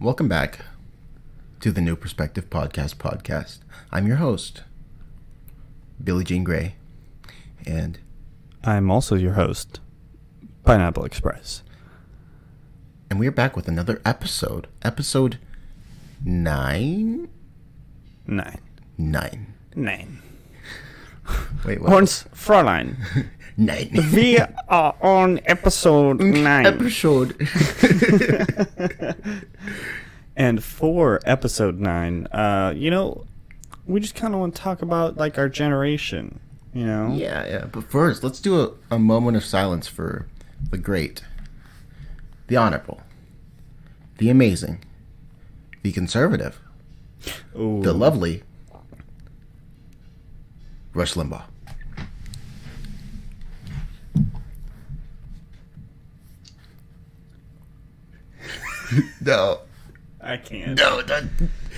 Welcome back to the New Perspective Podcast. I'm your host, Billie Jean Gray, and I'm also your host, Pineapple Express. And we're back with another episode. Episode 9? 9. 9. Wait, what? Horns Fräulein. 9. We are on episode 9. Episode. And for episode 9, we just kind of want to talk about, like, our generation, you know? Yeah. But first, let's do a moment of silence for the great, the honorable, the amazing, the conservative, Ooh. the lovely Rush Limbaugh. No. I can't. No.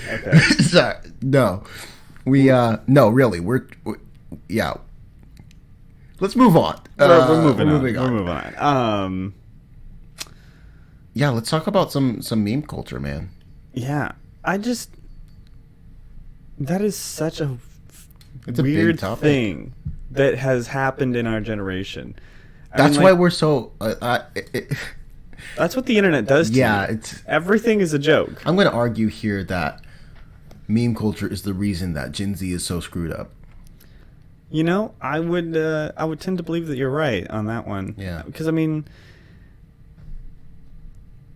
Okay. Sorry. No. No, really. We're yeah. Let's move on. We're moving on. We're moving on. Yeah, let's talk about some meme culture, man. Yeah. That is such a It's a big weird topic. thing that has happened in our generation. That's why we're so. That's what the internet does to Yeah, you. Everything is a joke. I'm going to argue here that meme culture is the reason that Gen Z is so screwed up. You know, I would tend to believe that you're right on that one. Yeah. Because, I mean,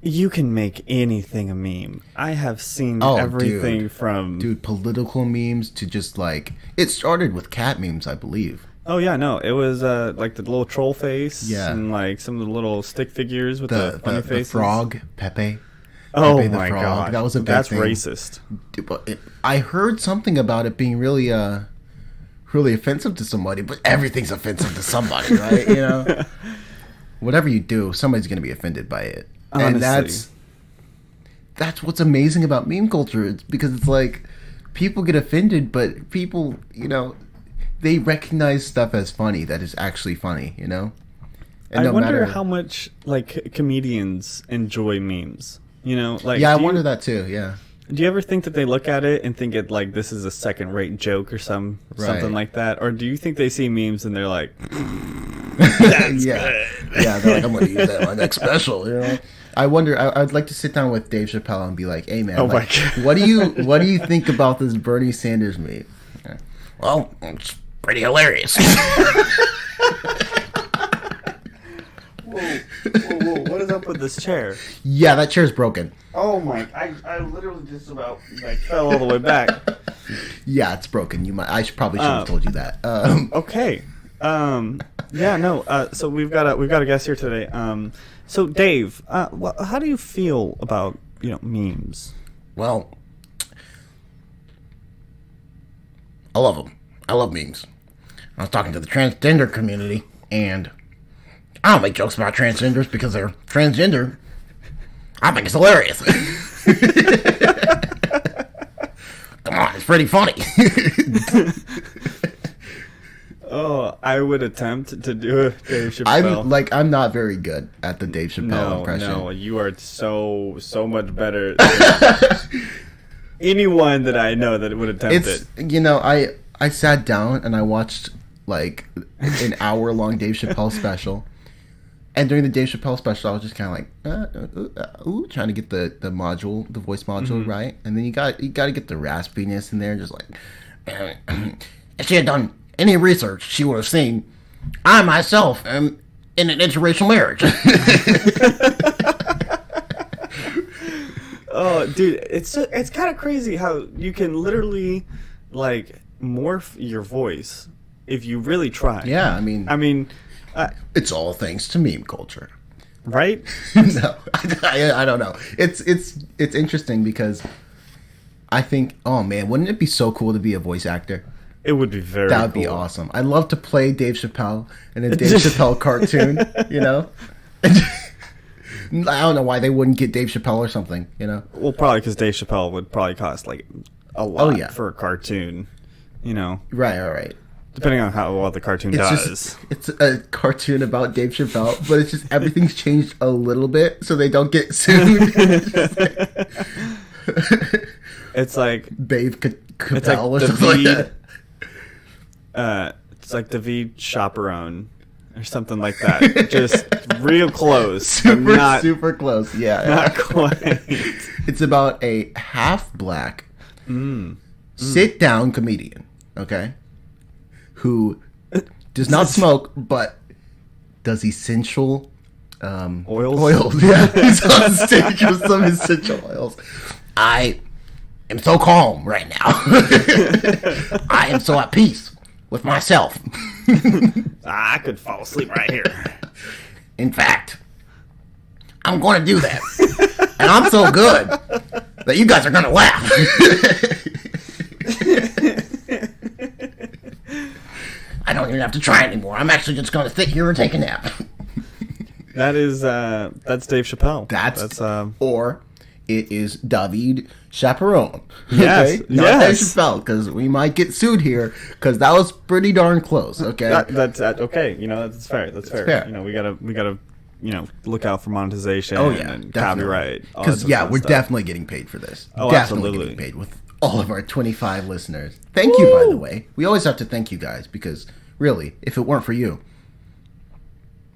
you can make anything a meme. I have seen everything from... Dude, political memes to just like... It started with cat memes, I believe. Oh, yeah, no. It was like the little troll face. Yeah. And like some of the little stick figures with the funny faces. The frog, Pepe. Oh, Pepe the my frog. God. That was a big That's thing. racist. Dude, but I heard something about it being really offensive to somebody, but everything's offensive to somebody, right? You know? Whatever you do, somebody's going to be offended by it. Honestly. And that's what's amazing about meme culture. It's because it's like people get offended, but people, they recognize stuff as funny that is actually funny, And I wonder how much like comedians enjoy memes. Like I wonder that too. Yeah. Do you ever think that they look at it and think it like this is a second-rate joke or something like that, or do you think they see memes and they're like, "That's good"? Yeah, they're like, I'm going to use that in my next special. I wonder. I'd like to sit down with Dave Chappelle and be like, "Hey, man, my God. what do you think about this Bernie Sanders meme?" Well, it's pretty hilarious. Whoa, what is up with this chair? Yeah, that chair's broken. Oh my, I literally just about fell all the way back. Yeah, it's broken. I probably should have told you that. Okay. So we've got a guest here today. So Dave, how do you feel about memes? Well, I love them. I love memes. I was talking to the transgender community, and I don't make jokes about transgenders because they're transgender. I think it's hilarious. Come on, it's pretty funny. Oh, I would attempt to do a Dave Chappelle. I'm not very good at the Dave Chappelle impression. No, you are so much better than anyone that I know that would attempt it. I sat down and I watched like an hour-long Dave Chappelle special. And during the Dave Chappelle special, I was just kind of like, trying to get the voice module right. And then you got to get the raspiness in there, just like, if she had done any research, she would have seen I myself am in an interracial marriage. Oh, dude, it's kind of crazy how you can literally like morph your voice if you really try. Yeah, I mean. It's all thanks to meme culture, right? No, I don't know. It's interesting because I think, oh man, wouldn't it be so cool to be a voice actor? It would be very. That would be awesome. I'd love to play Dave Chappelle in a Dave Chappelle cartoon. I don't know why they wouldn't get Dave Chappelle or something. Well, probably because Dave Chappelle would probably cost like a lot for a cartoon. Right. Depending on how well the cartoon does. It's a cartoon about Dave Chappelle, but it's just everything's changed a little bit so they don't get sued. It's like Babe Capel it's like or something like that. It's like David Chaperone or something like that. Just real close. Super close. Yeah. Not quite. It's about a half black sit down comedian, okay? Who does not smoke but does essential Oils. Yeah. He's on stage with some essential oils. I am so calm right now. I am so at peace with myself. I could fall asleep right here. In fact, I'm going to do that. And I'm so good that you guys are going to laugh. I don't even have to try anymore. I'm actually just going to sit here and take a nap. That's Dave Chappelle. That's or it is David Chaperone. Yes, Not Dave Chappelle, because we might get sued here, because that was pretty darn close. Okay, that's okay. That's fair. That's fair. We gotta look out for monetization. Oh yeah, and definitely. copyright. Because we're definitely getting paid for this. Oh, definitely absolutely. getting paid with all of our 25 listeners. Thank you, by the way. We always have to thank you guys, because really, if it weren't for you,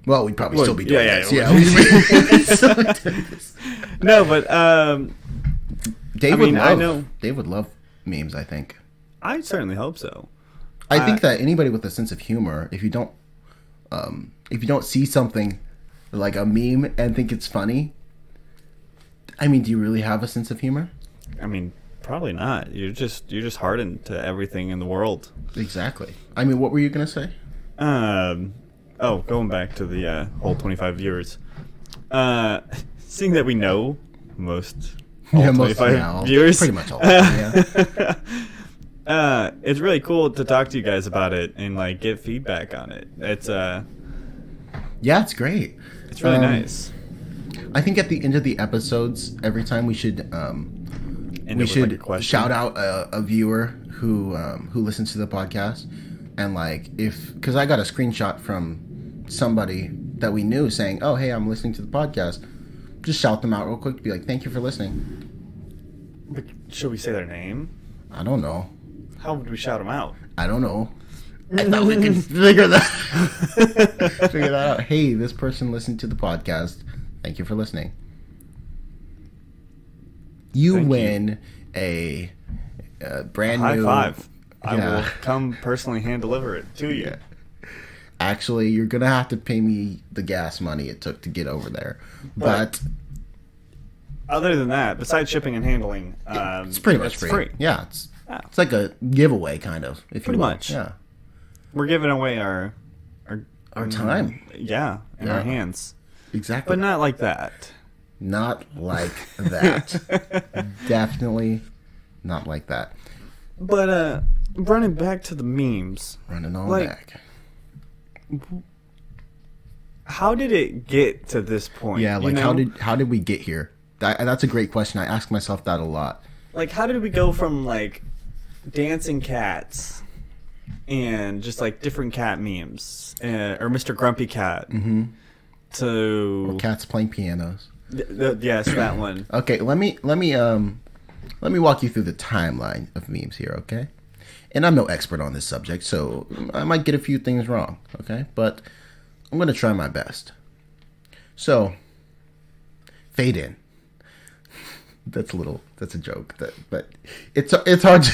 well, we'd probably still be doing this. No, but Dave would love memes, I think. I certainly hope so. I think that anybody with a sense of humor, if you don't see something like a meme and think it's funny, I mean, do you really have a sense of humor? I mean, probably not. You're just hardened to everything in the world. Exactly. I mean, what were you gonna say? Going back to the whole 25 viewers. Seeing that we know most 25 viewers, pretty much all. Yeah. It's really cool to talk to you guys about it and like get feedback on it. It's it's great. It's really nice. I think at the end of the episodes, every time we should shout out a viewer who listens to the podcast, and because I got a screenshot from somebody that we knew saying, "Oh, hey, I'm listening to the podcast." Just shout them out real quick. Be like, "Thank you for listening." But should we say their name? I don't know. How would we shout them out? I don't know. I thought we could figure that out. Hey, this person listened to the podcast. Thank you for listening. You win a brand new high five. I will come personally hand deliver it to you. Yeah. Actually, you're gonna have to pay me the gas money it took to get over there. But other than that, besides shipping and handling, it's pretty much free. Yeah, it's like a giveaway, kind of. Pretty much. Yeah. We're giving away our time. Yeah, in our hands. Exactly. But not like that. Not like that. Definitely not like that. But running back to the memes. Running all back. How did it get to this point? Yeah, how did we get here? That's a great question. I ask myself that a lot. Like, how did we go from dancing cats and just different cat memes, or Mr. Grumpy Cat, to or cats playing pianos? Yes, that one. Okay, let me walk you through the timeline of memes here, okay? And I'm no expert on this subject, so I might get a few things wrong, okay? But I'm going to try my best. So, fade in. That's a joke, but it's hard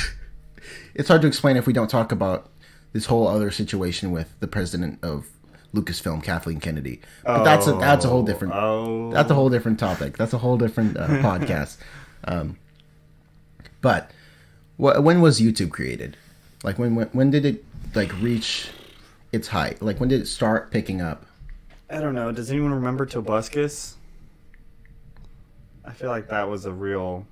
to explain if we don't talk about this whole other situation with the president of Lucasfilm, Kathleen Kennedy. But that's a whole different that's a whole different topic. That's a whole different podcast. But when was YouTube created? When did it reach its height? When did it start picking up? I don't know. Does anyone remember Tobuscus? I feel like that was a real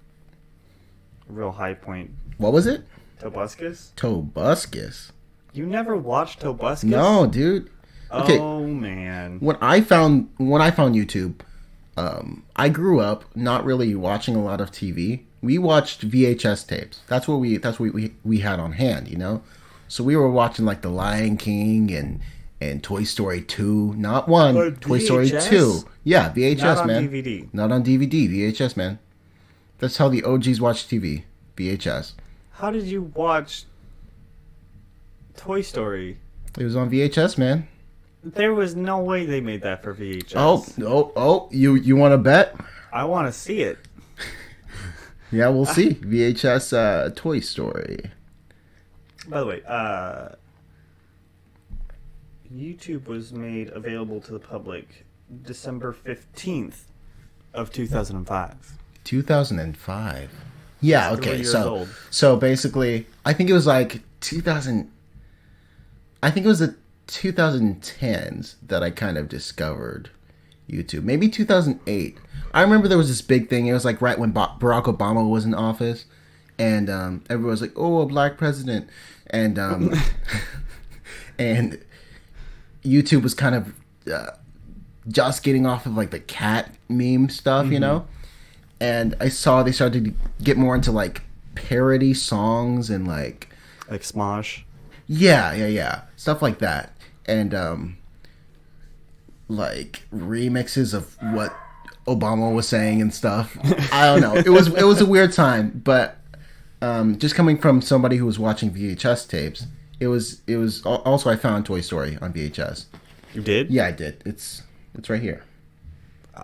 high point. What was it? Tobuscus? Tobuscus. You never watched Tobuscus? No, dude. Okay. Oh man. When I found YouTube, I grew up not really watching a lot of TV. We watched VHS tapes. That's what we had on hand, So we were watching like The Lion King and Toy Story 2, not 1, But Toy Story VHS? 2. Yeah, VHS, Not on man. DVD. Not on DVD, VHS, man. That's how the OGs watch TV, VHS. How did you watch Toy Story? It was on VHS, man. There was no way they made that for VHS. You want to bet? I want to see it. Yeah, we'll see. VHS Toy Story. By the way, YouTube was made available to the public December 15th of 2005. 2005. Yeah, 3 okay. years old. So basically, I think it was like 2000. I think it was the 2010s that I kind of discovered YouTube. Maybe 2008. I remember there was this big thing. It was like right when Barack Obama was in office, and everyone was like, "Oh, a black president," and and YouTube was kind of just getting off of like the cat meme stuff, you know. And I saw they started to get more into like parody songs and like Smosh. yeah, stuff like that, and like remixes of what Obama was saying and stuff. I don't know. It was a weird time, but just coming from somebody who was watching VHS tapes, it was also I found Toy Story on VHS. You did? Yeah, I did. It's right here.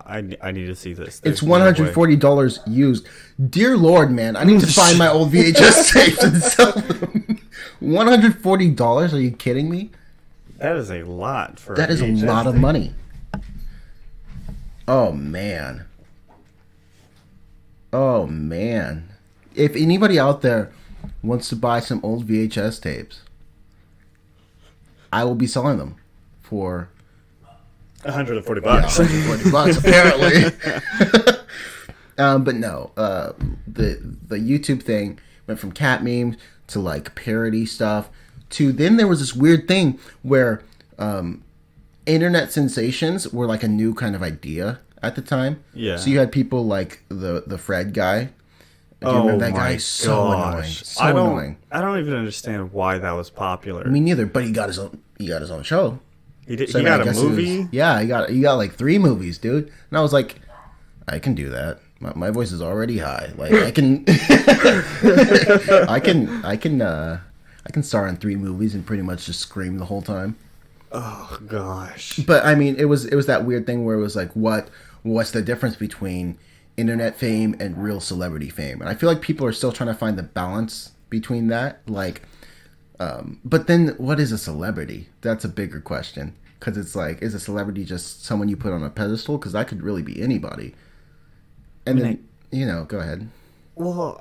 I need to see this. It's There's no way. $140 used. Dear Lord, man, I need to find my old VHS tapes and sell them. $140? Are you kidding me? That is a lot for That is a VHS lot of thing. money. Oh man. Oh man. If anybody out there wants to buy some old VHS tapes, I will be selling them for $140. $140 apparently. But no, the YouTube thing went from cat memes to like parody stuff to then there was this weird thing where internet sensations were like a new kind of idea at the time. Yeah. So you had people like the Fred guy. Do you Oh remember that my guy? gosh. So annoying. So I don't, annoying. I don't even understand why that was popular. Me neither. But he got his own show. he did, So, he I mean, got I a guess it was- movie. yeah, he got like 3 movies, dude. And I was like, I can do that. My voice is already high. Like I can, I can star in 3 movies and pretty much just scream the whole time. Oh gosh. But I mean, it was that weird thing where it was like, what's the difference between internet fame and real celebrity fame? And I feel like people are still trying to find the balance between that. Like, but then what is a celebrity? That's a bigger question. Because it's like, is a celebrity just someone you put on a pedestal? Because that could really be anybody. And then, go ahead. Well,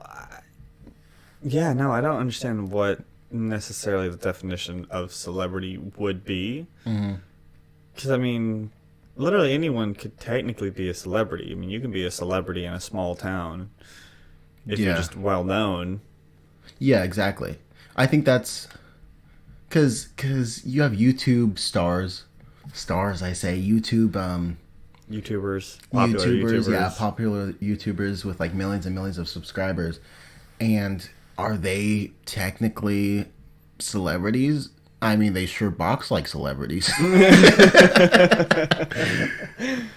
yeah, no, I don't understand what necessarily the definition of celebrity would be. Because, I mean, literally anyone could technically be a celebrity. I mean, you can be a celebrity in a small town if you're Yeah. just well known. Yeah, exactly. I think that's because you have YouTube stars, I say YouTube YouTubers, popular YouTubers. yeah, popular YouTubers with like millions and millions of subscribers, and are they technically celebrities? I mean, they sure box like celebrities.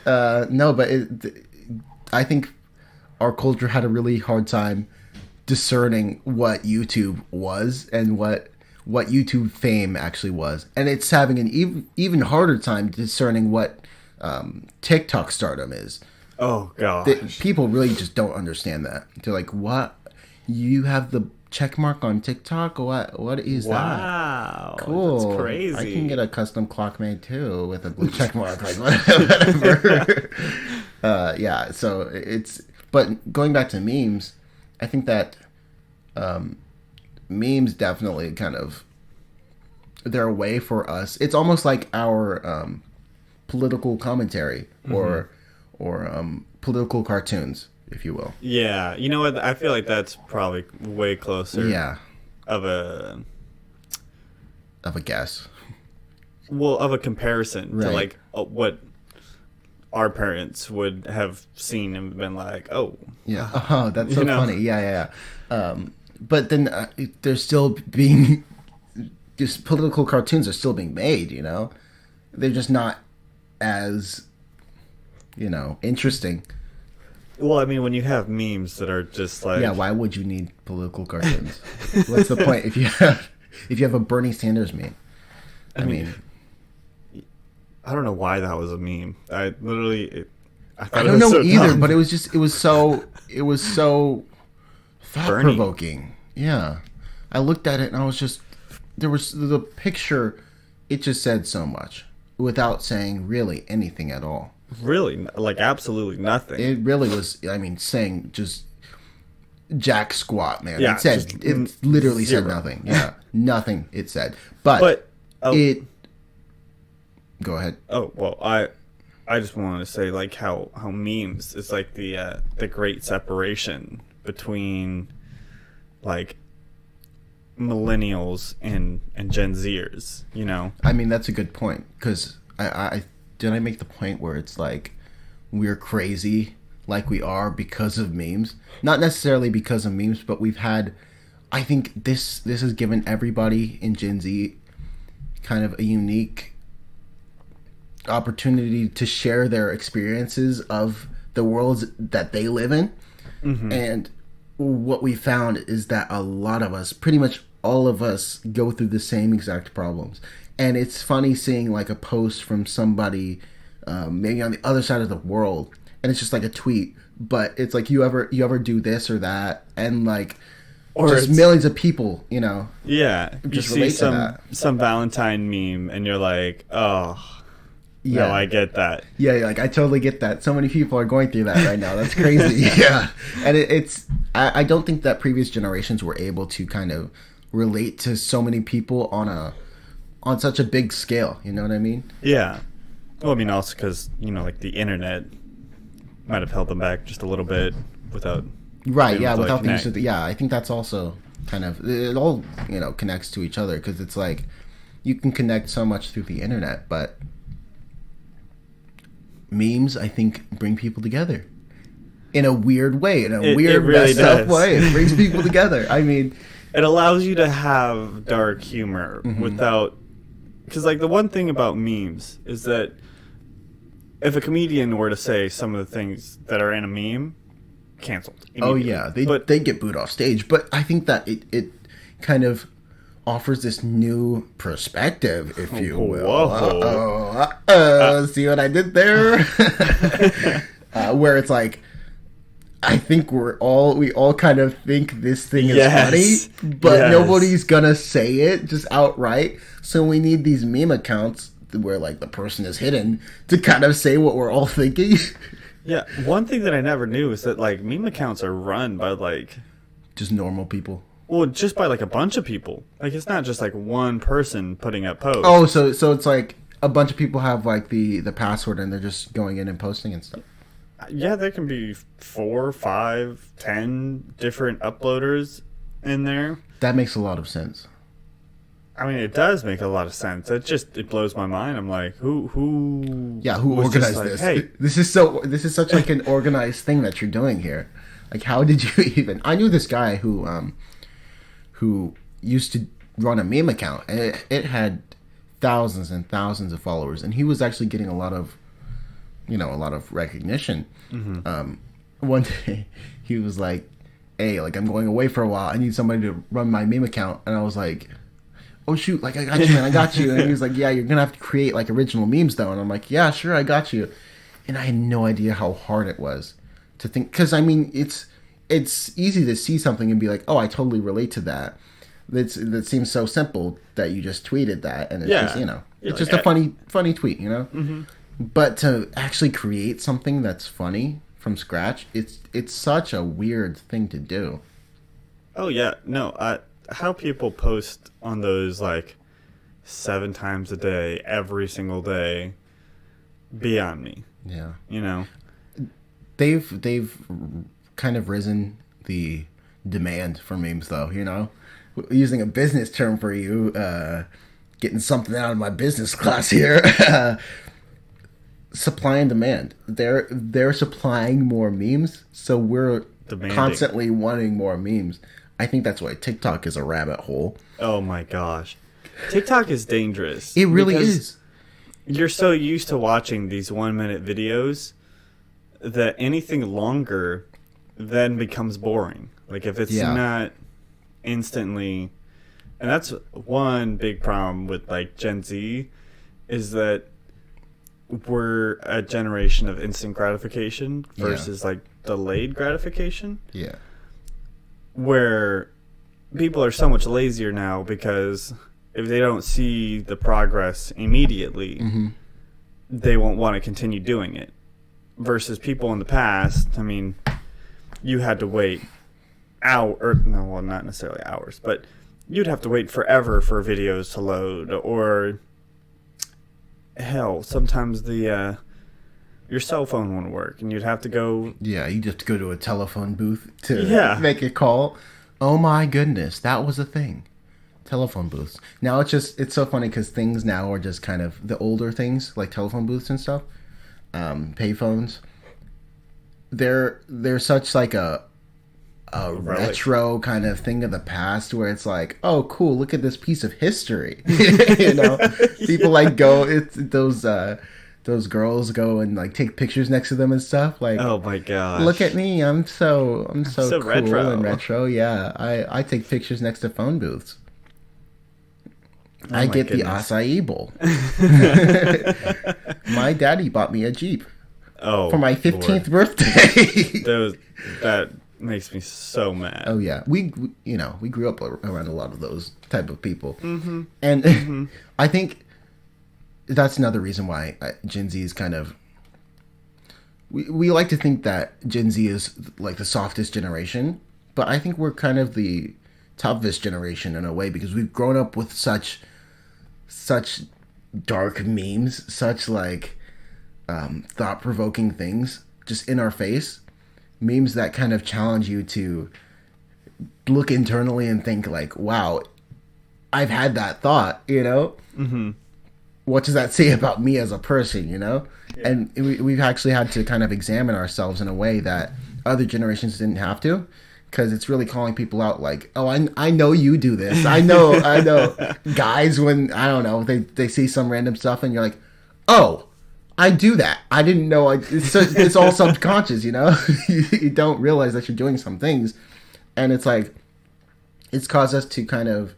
No, but I think our culture had a really hard time discerning what YouTube was and what YouTube fame actually was, and it's having an even harder time discerning what TikTok stardom is. Oh gosh. People really just don't understand that. They're like, "What? You have the check mark on TikTok? What is that?" Wow. Cool. That's crazy. I can get a custom clock made too with a blue check mark. Like whatever. Yeah. So it's. But going back to memes, I think that memes definitely kind of they're a way for us. It's almost like our political commentary or political cartoons, if you will. Yeah, you know what? I feel like that's probably way closer. Yeah, Of a of a guess. of a comparison to Right. like what our parents would have seen and been like, oh, Yeah. Oh, that's so You know? funny. Yeah. But then there's still being just political cartoons are still being made. You know, they're just not as interesting. Well, I mean, when you have memes that are just like, Yeah, why would you need political cartoons? What's the point if you have a Bernie Sanders meme? I mean, I don't know why that was a meme. I literally, I don't know either, but it was so thought provoking. Yeah, I looked at it and I was just, there was the picture. It just said so much without saying really anything at all. Really, like absolutely nothing. It really was. I mean, saying just jack squat, man. Yeah, it literally zero. said nothing. Yeah, nothing. It said, but it. Go ahead. Oh well, I just wanted to say like how memes is like the great separation between like millennials and Gen Zers. You know. I mean, that's a good point because I did I make the point where it's like we're crazy like we are because of memes, not necessarily because of memes, but we've had, I think this has given everybody in Gen Z kind of a unique opportunity to share their experiences of the worlds that they live in. Mm-hmm. And what we found is that a lot of us, pretty much all of us, go through the same exact problems. And it's funny seeing like a post from somebody maybe on the other side of the world, and it's just like a tweet, but it's like you ever do this or that, and like, or just millions of people, Yeah, just you see some Valentine meme, and you're like, oh, yeah, no, I get that. Yeah, like I totally get that. So many people are going through that right now. That's crazy. Yeah, and it's I don't think that previous generations were able to kind of relate to so many people on such a big scale. You know what I mean? Yeah. Well, I mean, also because like the internet might have held them back just a little bit without. Right. Yeah. Without things. Yeah. I think that's also kind of it all connects to each other because it's like you can connect so much through the internet, but memes I think bring people together in a weird way, in a weird really messed up way. It brings people together. I mean, it allows you to have dark humor without. Because, like, the one thing about memes is that if a comedian were to say some of the things that are in a meme, canceled. Oh, yeah. They get booed off stage. But I think that it kind of offers this new perspective, if you will. See what I did there? Where it's like, I think we all kind of think this thing is funny, but nobody's gonna say it just outright. So we need these meme accounts where like the person is hidden to kind of say what we're all thinking. Yeah, one thing that I never knew is that like meme accounts are run by like just normal people. Well, just by like a bunch of people. Like it's not just like one person putting up posts. Oh, so it's like a bunch of people have like the password and they're just going in and posting and stuff. Yeah, there can be 4, 5, 10 different uploaders in there. That makes a lot of sense. I mean, it does make a lot of sense. It blows my mind. I'm like, who organized this? Hey, this is such like an organized thing that you're doing here. Like, how did you even? I knew this guy who used to run a meme account, and it had thousands and thousands of followers, and he was actually getting a lot of recognition. Mm-hmm. One day he was like, hey, like I'm going away for a while, I need somebody to run my meme account. And I was like, oh shoot, like I got you, man, I got you. And he was like, yeah, you're gonna have to create like original memes though. And I'm like, yeah, sure, I got you. And I had no idea how hard it was to think, because I mean it's easy to see something and be like, oh, I totally relate to that. That seems so simple that you just tweeted that, and it's just it's just a funny tweet, Mm-hmm. But to actually create something that's funny from scratch, it's such a weird thing to do. Oh yeah, no, how people post on those like 7 times a day, every single day, beyond me. Yeah, they've kind of risen the demand for memes, though. Using a business term for you, getting something out of my business class here. Supply and demand. They're supplying more memes, so we're constantly wanting more memes. I think that's why TikTok is a rabbit hole. Oh my gosh. TikTok is dangerous. It really because is. You're so used to watching these 1 minute videos that anything longer then becomes boring. Like if it's not instantly, and that's one big problem with like Gen Z, is that we're a generation of instant gratification versus like delayed gratification. Yeah. Where people are so much lazier now because if they don't see the progress immediately, they won't want to continue doing it. Versus people in the past, I mean, you had to wait not necessarily hours, but you'd have to wait forever for videos to load, or hell, sometimes your cell phone wouldn't work, and you'd have to go. Yeah, you just have to go to a telephone booth to make a call. Oh my goodness, that was a thing. Telephone booths. Now it's so funny because things now are just kind of the older things like telephone booths and stuff, payphones. They're such like a retro kind of thing of the past where it's like, oh cool, look at this piece of history. You know, people like go. It's those girls go and like take pictures next to them and stuff. Like, oh my gosh, look at me, I'm so cool retro. and retro. Yeah, I take pictures next to phone booths. I get goodness. The acai bowl. My daddy bought me a Jeep. Oh, for my 15th birthday. That makes me so mad. Oh yeah, we grew up around a lot of those type of people, and I think that's another reason why Gen Z is kind of. We like to think that Gen Z is like the softest generation, but I think we're kind of the toughest generation in a way because we've grown up with such dark memes, such like thought-provoking things just in our face, memes that kind of challenge you to look internally and think like, wow, I've had that thought, you know? What does that say about me as a person, you know? Yeah. And we've actually had to kind of examine ourselves in a way that other generations didn't have to, because it's really calling people out like, oh, I know you do this. I know. Guys, when, I don't know, they see some random stuff and you're like, oh, I do that. I didn't know. It's all subconscious, you know? You don't realize that you're doing some things. And it's like, it's caused us to kind of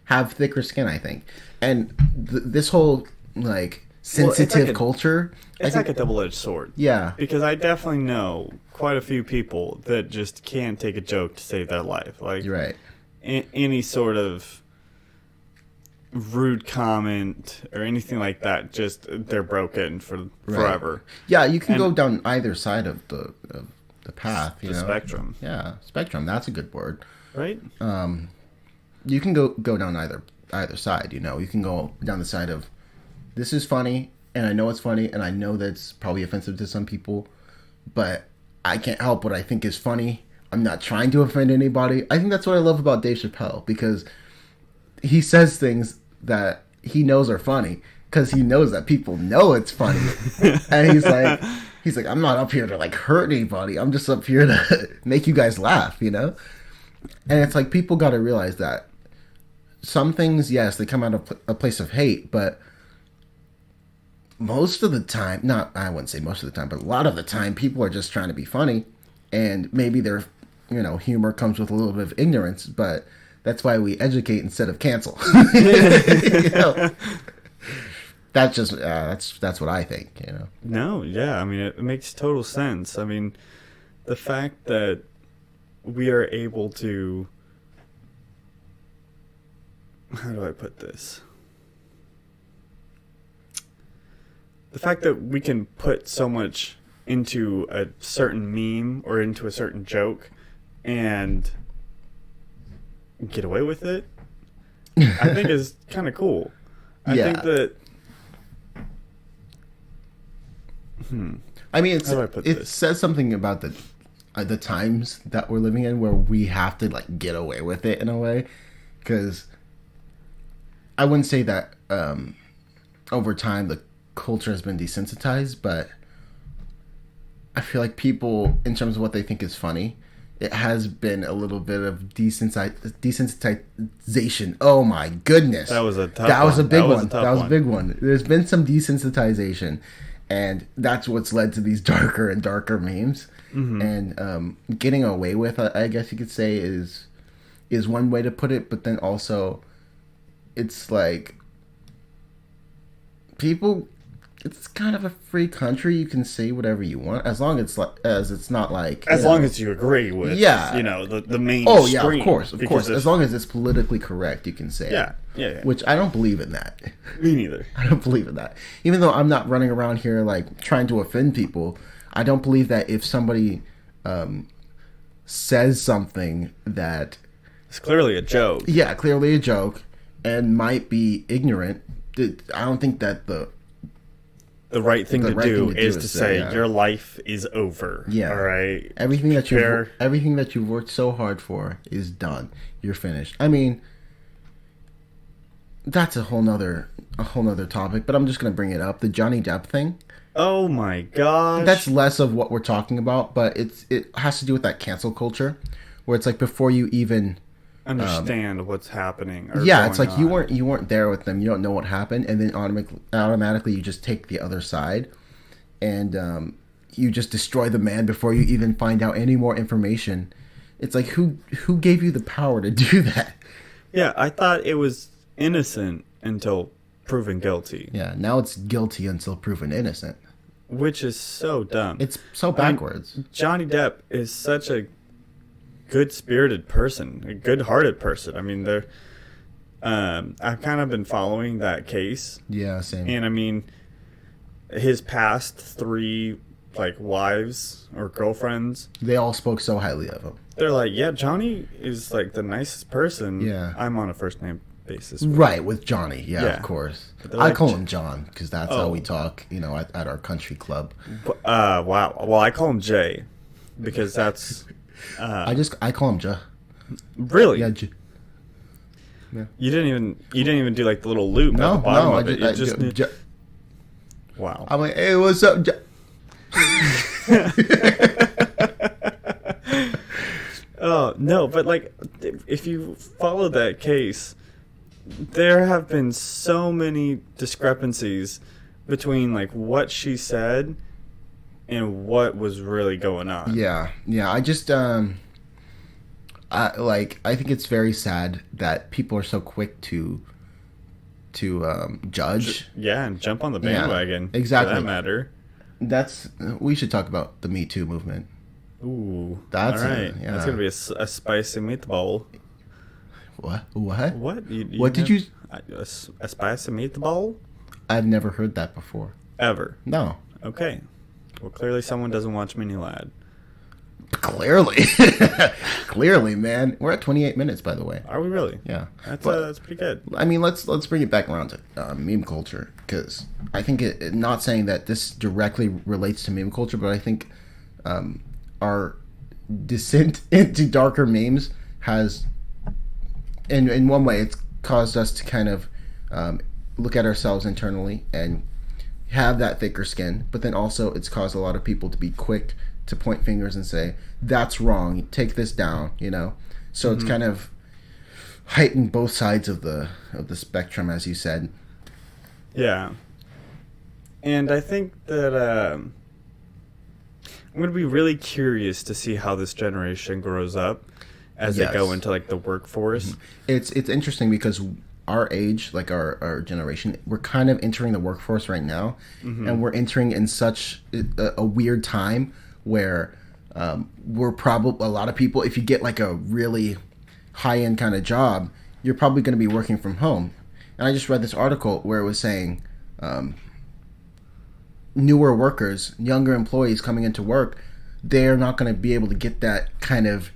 have thicker skin, I think. And this whole, like, sensitive culture. It's like a double-edged sword. Yeah. Because I definitely know quite a few people that just can't take a joke to save their life. Like, you're right. Any sort of rude comment or anything like that, just they're broken for forever. Yeah, you can go down either side of the path. The spectrum. Yeah, spectrum. That's a good word. Right. You can go down either side. You know, you can go down the side of this is funny, and I know it's funny, and I know that's probably offensive to some people, but I can't help what I think is funny. I'm not trying to offend anybody. I think that's what I love about Dave Chappelle, because he says things that he knows are funny because he knows that people know it's funny. And he's like, I'm not up here to like hurt anybody. I'm just up here to make you guys laugh, you know? And it's like, people got to realize that some things, yes, they come out of a place of hate, but most of the time, I wouldn't say most of the time, but a lot of the time, people are just trying to be funny, and maybe their, humor comes with a little bit of ignorance, but that's why we educate instead of cancel. That's just that's what I think. No, yeah, I mean it makes total sense. I mean, the fact that we are able to, how do I put this? The fact that we can put so much into a certain meme or into a certain joke and get away with it, I think is kind of cool. I think that I mean, it says something about the times that we're living in, where we have to like get away with it in a way, because I wouldn't say that over time the culture has been desensitized, but I feel like people, in terms of what they think is funny, it has been a little bit of desensitization. Oh my goodness, That was a tough that was a one. big That was a one. tough That was a one. big one. There's been some desensitization, and that's what's led to these darker and darker memes. And getting away with, I guess you could say, is one way to put it. But then also, it's like people. It's kind of a free country. You can say whatever you want as long as it's not like As you long know, as you agree with, Yeah. the mainstream. Oh yeah, of course. Because As long as it's politically correct, you can say yeah, it. yeah. Which I don't believe in that. Me neither. I don't believe in that. Even though I'm not running around here like trying to offend people, I don't believe that if somebody says something that It's clearly a joke. yeah, clearly a joke and might be ignorant, I don't think that the Right thing to do is to say yeah. your life is over. Yeah. All right. everything that Compare- you've worked so hard for is done. You're finished. I mean, that's a whole nother topic, but I'm just gonna bring it up. The Johnny Depp thing. Oh my gosh. That's less of what we're talking about, but it has to do with that cancel culture, where it's like before you even understand what's happening. Or yeah, it's going like on. you weren't there with them, you don't know what happened, and then automatically you just take the other side, and you just destroy the man before you even find out any more information. It's like who gave you the power to do that? Yeah, I thought it was innocent until proven guilty, Yeah, now it's guilty until proven innocent. which is so dumb. It's so backwards. Johnny Depp is such a good-spirited person, a good-hearted person. I mean, I've kind of been following that case, Yeah, same. and I mean, his past 3 like wives or girlfriends, They all spoke so highly of him. they're like, yeah, Johnny is like the nicest person. Yeah. I'm on a first name basis. with Right, with Johnny. Yeah, Yeah. of course. they're I like call him John because that's how Oh. we talk, at our country club. Wow. Well, I call him Jay because that's I call him Ja. really. Yeah, You didn't even do like the little loop at the bottom no, of it. You just did- wow. I'm like, hey, what's up, Ja? Oh no, but like if you follow that case, there have been so many discrepancies between like what she said and what was really going on. Yeah. I just I think it's very sad that people are so quick to judge. Yeah, and jump on the Yeah, bandwagon. exactly. For that matter. We should talk about the Me Too movement. Ooh, That's all right. yeah. That's gonna be a spicy meatball. What? What? What did you? A spicy meatball? I've never heard that before. Ever? No. Okay. Well, clearly someone doesn't watch Mini Lad. Clearly. Clearly, man. We're at 28 minutes, by the way. Are we really? Yeah. That's But- that's pretty good. I mean, let's bring it back around to meme culture, because I think not saying that this directly relates to meme culture, but I think our descent into darker memes has, in one way, it's caused us to kind of look at ourselves internally and have that thicker skin, but then also it's caused a lot of people to be quick to point fingers and say, that's wrong, take this down, so it's kind of heightened both sides of the spectrum, as you said. Yeah. And I think that I'm going to be really curious to see how this generation grows up as they go Yes. into like the workforce. It's interesting because our age, like our generation, we're kind of entering the workforce right now, and we're entering in such a weird time where we're probably, a lot of people, if you get like a really high-end kind of job, you're probably going to be working from home. And I just read this article where it was saying newer workers, younger employees coming into work, they're not going to be able to get that kind of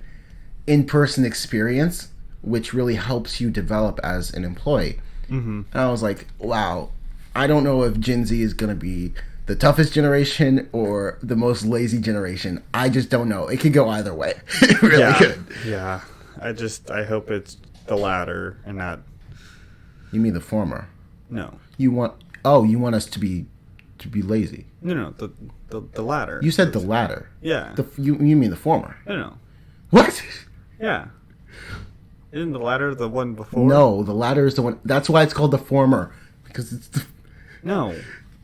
in-person experience, which really helps you develop as an employee. And I was like, wow, I don't know if Gen Z is going to be the toughest generation or the most lazy generation. I just don't know. It could go either way. It really could. Yeah. I hope it's the latter and not. You mean the former? No. You want us to be lazy. No, the latter. You said the latter. Yeah. You mean the former. No. What? Yeah. Isn't the ladder the one before? No, the latter is the one. That's why it's called the former, because it's No.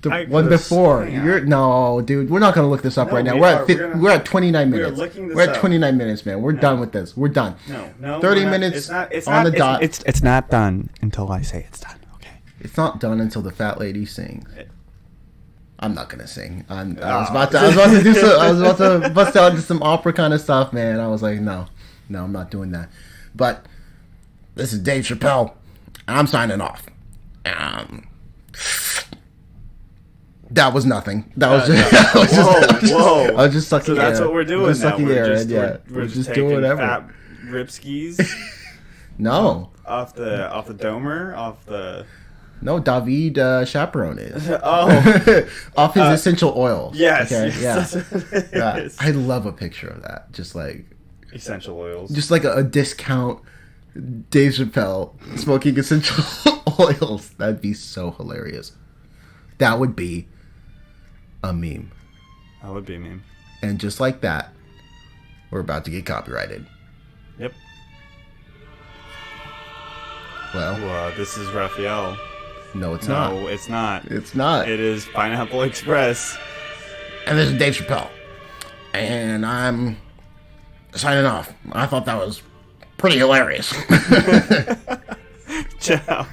the I one could've- before. hang on. You're no, dude. We're not gonna look this up No, right now. we We're are. at We're gonna- we're at 29 we are minutes. looking this We're at up. 29 minutes, man. We're done with this. We're done. No. 30 we're not. minutes It's not, it's on not, the dot. It's not done until I say it's done. Okay. It's not done until the fat lady sings. I'm not gonna sing. I was Oh. about to. I was about to do some. I was about to bust out into some opera kind of stuff, man. I was like, no, I'm not doing that. But this is Dave Chappelle. I'm signing off. That was nothing. That was just. That was just Whoa. I was just sucking So that's air. what we're doing Just now. sucking We're air, just, yeah. we're just doing taking whatever. fat ripskis No, off the domer, off the... no. David Chaperone is Oh. off his essential oils. Yes. Okay. Yes, Yeah. that's what it Yeah. is. I love a picture of that. Just like Essential oils. just like a discount Dave Chappelle smoking essential oils. That'd be so hilarious. That would be a meme. That would be a meme. And just like that, we're about to get copyrighted. Yep. Well, This is Raphael. no, it's not. No, it's not. It's not. It is Pineapple Express. And this is Dave Chappelle. And I'm signing off. I thought that was pretty hilarious. Ciao.